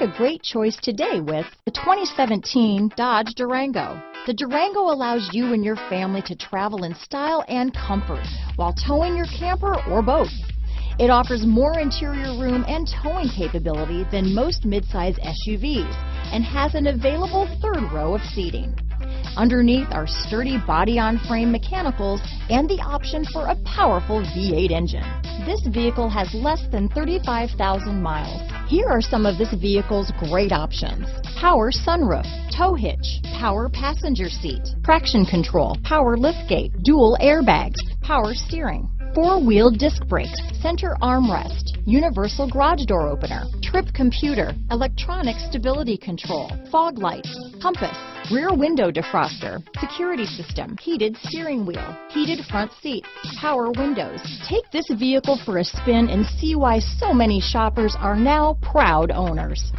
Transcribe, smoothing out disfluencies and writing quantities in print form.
a great choice today with the 2017 Dodge Durango. The Durango allows you and your family to travel in style and comfort while towing your camper or boat. It offers more interior room and towing capability than most midsize SUVs and has an available third row of seating. Underneath are sturdy body-on-frame mechanicals and the option for a powerful V8 engine. This vehicle has less than 35,000 miles. Here are some of this vehicle's great options: power sunroof, tow hitch, power passenger seat, traction control, power liftgate, dual airbags, power steering, four-wheel disc brakes, center armrest, universal garage door opener, trip computer, electronic stability control, fog lights, compass, rear window defroster, security system, heated steering wheel, heated front seats, power windows. Take this vehicle for a spin and see why so many shoppers are now proud owners.